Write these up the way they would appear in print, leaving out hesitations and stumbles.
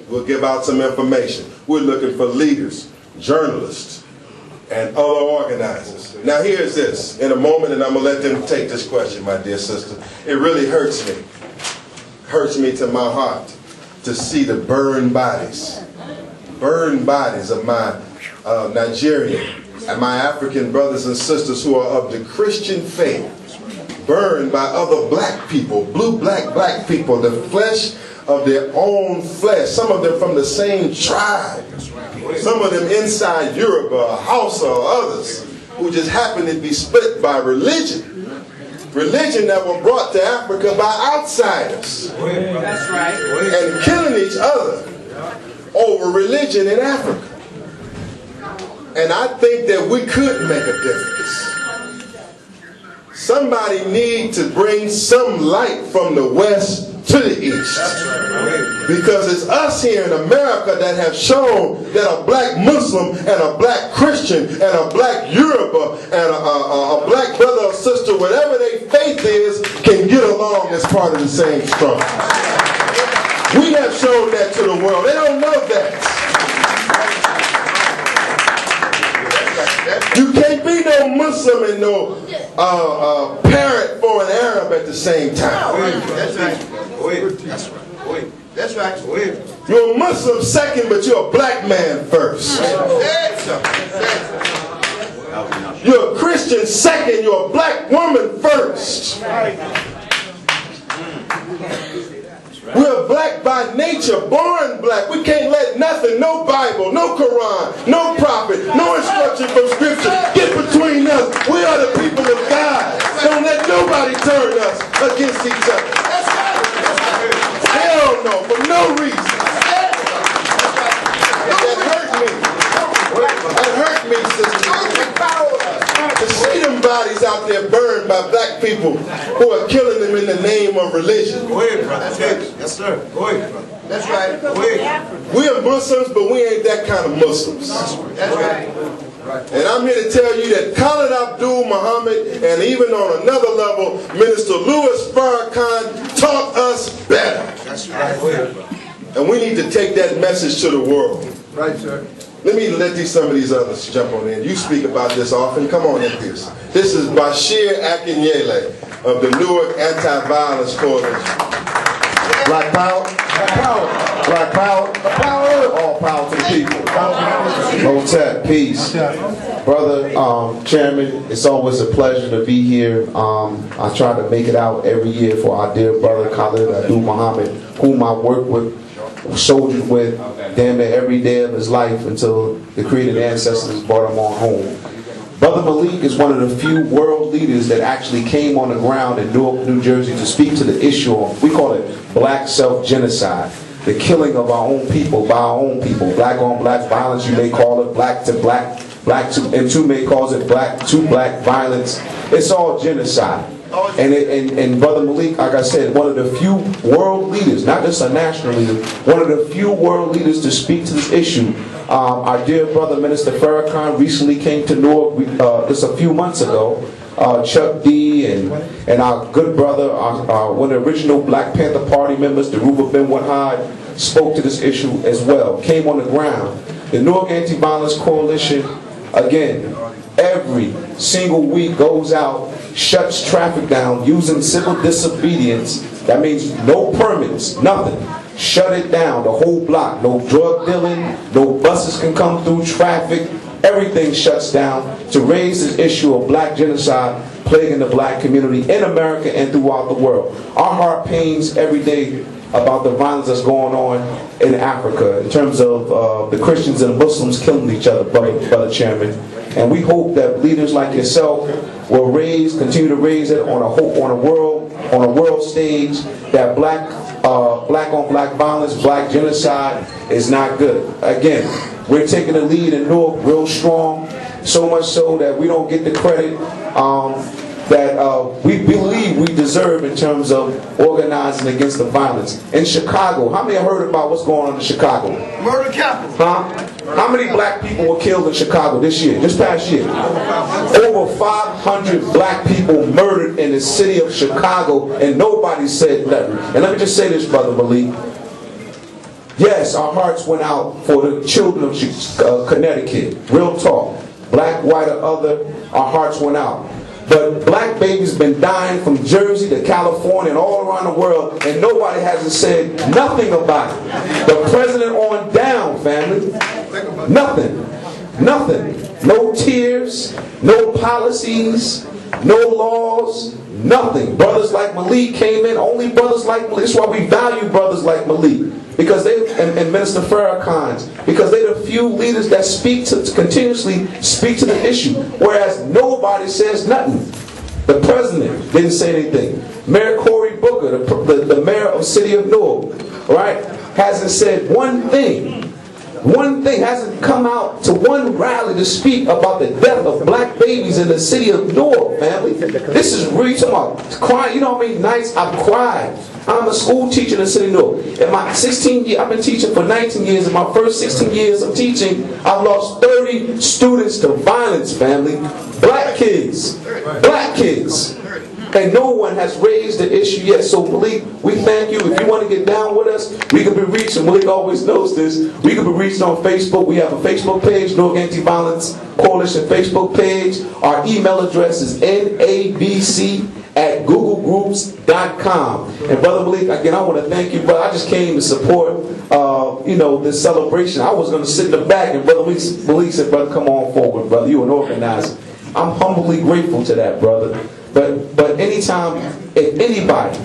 We'll give out some information. We're looking for leaders, journalists, and other organizers. Now here's this. In a moment, and I'm going to let them take this question, my dear sister. It really hurts me. Hurts me to my heart to see the burned bodies of my Nigerian and my African brothers and sisters who are of the Christian faith, burned by other black people, black people, the flesh of their own flesh, some of them from the same tribe, some of them inside Europe or Hausa or others, who just happen to be split by religion that were brought to Africa by outsiders. That's right. And killing each other over religion in Africa. And I think that we could make a difference. Somebody needs to bring some light from the west to the east. Because it's us here in America that have shown that a black Muslim and a black Christian and a black Yoruba and a black brother or sister, whatever their faith is, can get along as part of the same struggle. We have shown that to the world. They don't know that. You can't be no Muslim and no parrot for an Arab at the same time. That's right. That's right. You're a Muslim second, but you're a black man first. You're a Christian second, you're a black woman first. We're black by nature, born black. We can't let nothing, no Bible, no Quran, no prophet, no instruction from Scripture get between us. We are the people of God. Don't let nobody turn us against each other. Hell no, for no reason. That hurt me, sister. To see them bodies out there burned by black people who are killing them in the name of religion. Go ahead, brother. Yes, sir. Go ahead, brother. That's right. Go ahead. We are Muslims, but we ain't that kind of Muslims. That's right. And I'm here to tell you that Khallid Abdul Muhammad, and even on another level, Minister Louis Farrakhan taught us better. That's right. And we need to take that message to the world. Right, sir. Let some of these others jump on in. You speak about this often. Come on in, please. This is Bashir Akinyele of the Newark Anti-Violence Coalition. Black power. Black power. All power to the people. Hotep, peace. Brother, Chairman, it's always a pleasure to be here. I try to make it out every year for our dear brother Khallid Abdul Muhammad, whom I work with, soldiered with damn near every day of his life until the created ancestors brought him on home. Brother Malik is one of the few world leaders that actually came on the ground in Newark, New Jersey to speak to the issue of, we call it black self-genocide, the killing of our own people by our own people. Black on black violence, you may call it black to black, and two may call it black to black violence. It's all genocide. And Brother Malik, like I said, one of the few world leaders, not just a national leader, one of the few world leaders to speak to this issue. Our dear brother Minister Farrakhan recently came to Newark just a few months ago. Chuck D and our good brother, one of the original Black Panther Party members, Deruba Ben Wahad, spoke to this issue as well, came on the ground. The Newark Anti-Violence Coalition, again, every single week goes out, shuts traffic down using civil disobedience. That means no permits, nothing. Shut it down, the whole block. No drug dealing, no buses can come through, traffic. Everything shuts down to raise this issue of black genocide plaguing the black community in America and throughout the world. Our heart pains every day about the violence that's going on in Africa in terms of the Christians and the Muslims killing each other, brother Chairman. And we hope that leaders like yourself will continue to raise it on a world stage, that black on black violence, black genocide is not good. Again, we're taking the lead in Newark real strong, so much so that we don't get the credit that we believe we deserve in terms of organizing against the violence. In Chicago, how many have heard about what's going on in Chicago? Murder capital. Huh? How many black people were killed in Chicago this year, this past year? Over 500 black people murdered in the city of Chicago, and nobody said nothing. And let me just say this, Brother Malik. Yes, our hearts went out for the children of Connecticut. Real talk. Black, white, or other, our hearts went out. But black babies been dying from Jersey to California and all around the world, and nobody hasn't said nothing about it. The president on down, family. Nothing. Nothing. No tears, no policies, no laws, nothing. Brothers like Malik came in, only brothers like Malik. That's why we value brothers like Malik. Because they, and Minister Farrakhan's, because they're the few leaders that continuously speak to the issue, whereas nobody says nothing. The president didn't say anything. Mayor Cory Booker, the mayor of the city of Newark, right, hasn't said one thing. One thing, hasn't come out to one rally to speak about the death of black babies in the city of Newark, family. This is really talking about crying. You know what I mean? Nights I've cried. I'm a school teacher in the city of Newark. In my 16 years, I've been teaching for 19 years. In my first 16 years of teaching, I've lost 30 students to violence, family. Black kids. Black kids. And no one has raised the issue yet. So Malik, we thank you. If you want to get down with us, we can be reached, and Malik always knows this, we can be reached on Facebook. We have a Facebook page, Newark Anti-Violence Coalition Facebook page. Our email address is nabc@googlegroups.com. And Brother Malik, again, I want to thank you, brother. I just came to support this celebration. I was going to sit in the back, and Brother Malik said, brother, come on forward, brother. You're an organizer. I'm humbly grateful to that, brother. But anytime, if anybody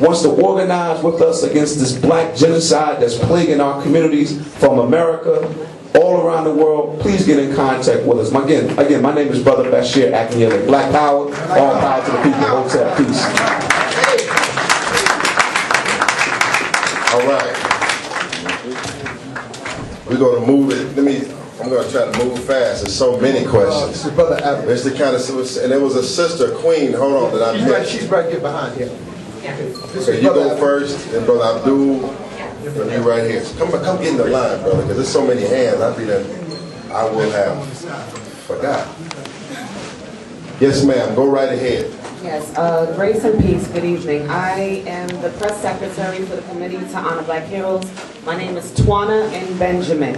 wants to organize with us against this black genocide that's plaguing our communities from America, all around the world, please get in contact with us. Again, my name is Brother Bashir Akinyele. Black power, all power to the people. Hotel, peace. All right. We're going to move it. I'm going to try to move fast. There's so many questions. It's the kind of, and there was a sister, Queen, hold on, that I met. She's right here behind him. Okay, you go first, and Brother Abdul, and you right here. So come get in the line, brother, because there's so many hands. I will have forgot. Yes, ma'am. Go right ahead. Yes, grace and peace, good evening. I am the press secretary for the Committee to Honor Black Heroes. My name is Twana and Benjamin.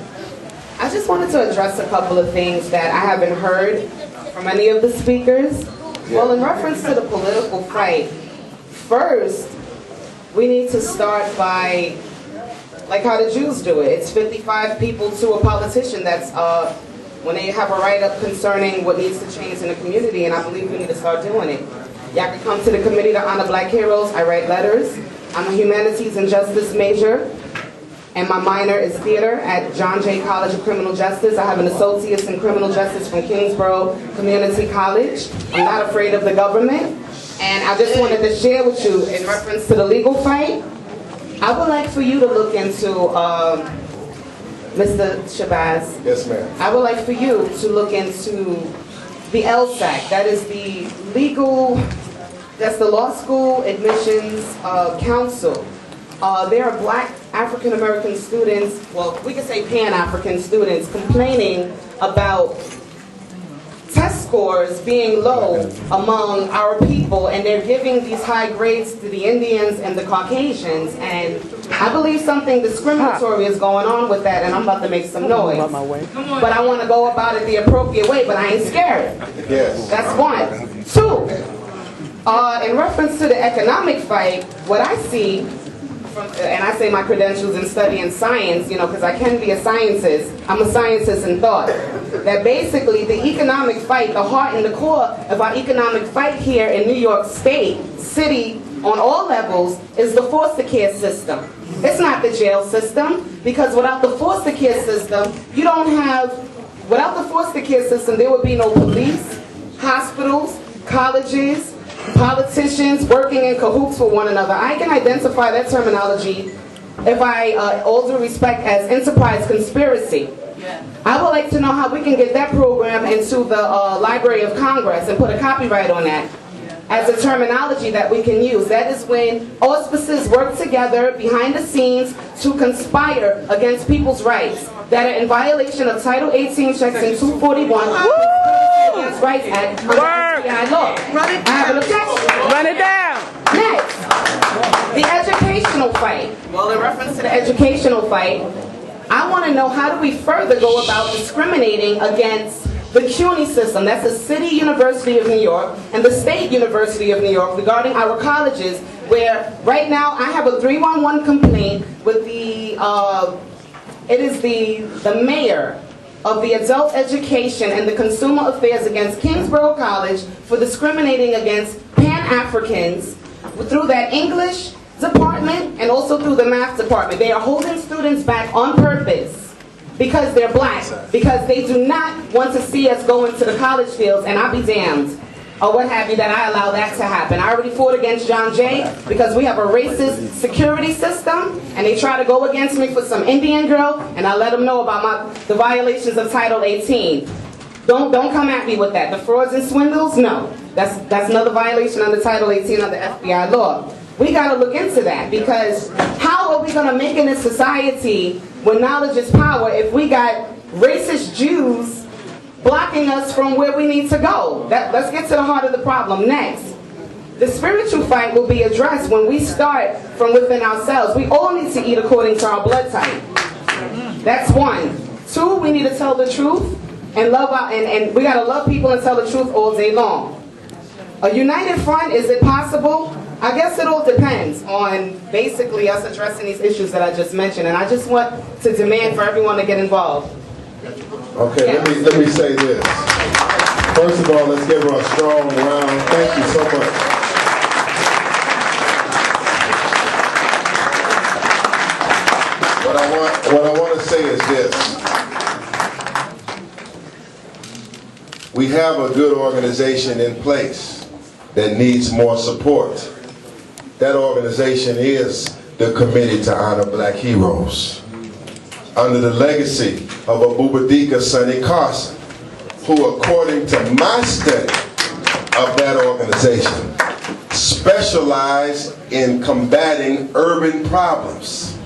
I just wanted to address a couple of things that I haven't heard from any of the speakers. Well, in reference to the political fight, first, we need to start by, like how the Jews do it. It's 55 people to a politician. That's when they have a write-up concerning what needs to change in the community, and I believe we need to start doing it. Y'all can come to the Committee to Honor Black Heroes. I write letters. I'm a humanities and justice major, and my minor is theater at John Jay College of Criminal Justice. I have an associate's in criminal justice from Kingsborough Community College. I'm not afraid of the government. And I just wanted to share with you, in reference to the legal fight, I would like for you to look into, Mr. Shabazz. Yes, ma'am. I would like for you to look into the LSAC. That is the that's the Law School Admissions Council. There are black African-American students, well, we could say Pan-African students, complaining about test scores being low among our people, and they're giving these high grades to the Indians and the Caucasians, and I believe something discriminatory is going on with that, and I'm about to make some noise. But I want to go about it the appropriate way, but I ain't scared. Yes. That's one. Two, in reference to the economic fight, what I see, and I say my credentials in studying science, you know, because I can be a scientist. I'm a scientist in thought. That basically the economic fight, the heart and the core of our economic fight here in New York State, city, on all levels, is the foster care system. It's not the jail system, because without the foster care system, you don't have, without the foster care system, there would be no police, hospitals, colleges, politicians working in cahoots with one another. I can identify that terminology, if I all due respect, as enterprise conspiracy. I would like to know how we can get that program into the Library of Congress and put a copyright on that as a terminology that we can use. That is when auspices work together behind the scenes to conspire against people's rights that are in violation of Title 18, Section 241 against Rights Act under SCI law. I have an objection. Run it down. Next, the educational educational fight. Well, in reference to the educational fight, I want to know how do we further go about discriminating against the CUNY system, that's the City University of New York and the State University of New York, regarding our colleges, where right now I have a 311 complaint with the, it is the mayor of the Adult Education and the Consumer Affairs against Kingsborough College for discriminating against Pan-Africans through that English department and also through the math department. They are holding students back on purpose because they're black, because they do not want to see us go into the college fields, and I'll be damned, or what have you, that I allow that to happen. I already fought against John Jay because we have a racist security system, and they try to go against me for some Indian girl, and I let them know about the violations of Title 18. Don't come at me with that. The frauds and swindles, no. That's another violation under Title 18 of the FBI law. We got to look into that, because how are we going to make in this society when knowledge is power if we got racist Jews blocking us from where we need to go? Let's get to the heart of the problem next. The spiritual fight will be addressed when we start from within ourselves. We all need to eat according to our blood type. That's one. Two, we need to tell the truth and love and we got to love people and tell the truth all day long. A united front, is it possible? I guess it all depends on basically us addressing these issues that I just mentioned, and I just want to demand for everyone to get involved. Okay, Yeah. let me say this. First of all, let's give her a strong round. Thank you so much. What I want to say is this. We have a good organization in place that needs more support. That organization is the Committee to Honor Black Heroes, under the legacy of Abubadika Sonny Carson, who, according to my study of that organization, specialize in combating urban problems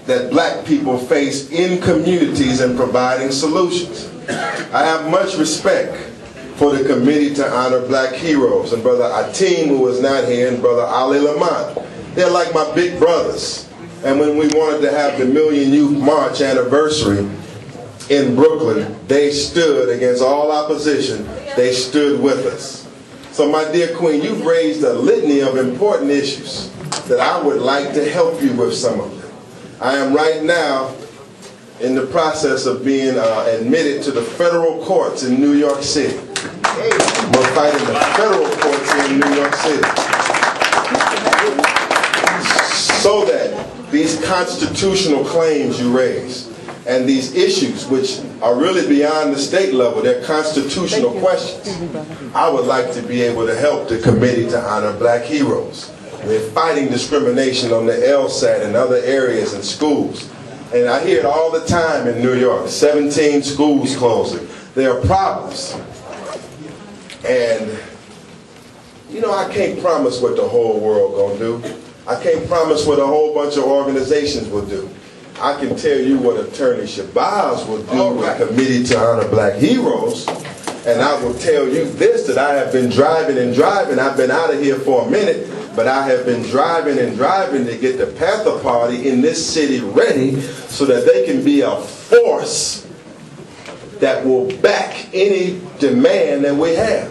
that black people face in communities and providing solutions. I have much respect for the Committee to Honor Black Heroes, and Brother Atim, who is not here, and Brother Ali Lamont. They're like my big brothers. And when we wanted to have the Million Youth March anniversary in Brooklyn, they stood against all opposition. They stood with us. So my dear Queen, you've raised a litany of important issues that I would like to help you with some of them. I am right now in the process of being admitted to the federal courts in New York City. We're fighting the federal courts in New York City, so that these constitutional claims you raise and these issues, which are really beyond the state level, they're constitutional questions, I would like to be able to help the Committee to Honor Black Heroes. We're fighting discrimination on the LSAT and other areas in schools. And I hear it all the time in New York, 17 schools closing. There are problems. And, you know, I can't promise what the whole world gonna do. I can't promise what a whole bunch of organizations will do. I can tell you what Attorney Shabazz will do with Committee to Honor Black Heroes. And I will tell you this, that I have been driving and driving. I've been out of here for a minute, but I have been driving and driving to get the Panther Party in this city ready so that they can be a force that will back any demand that we have.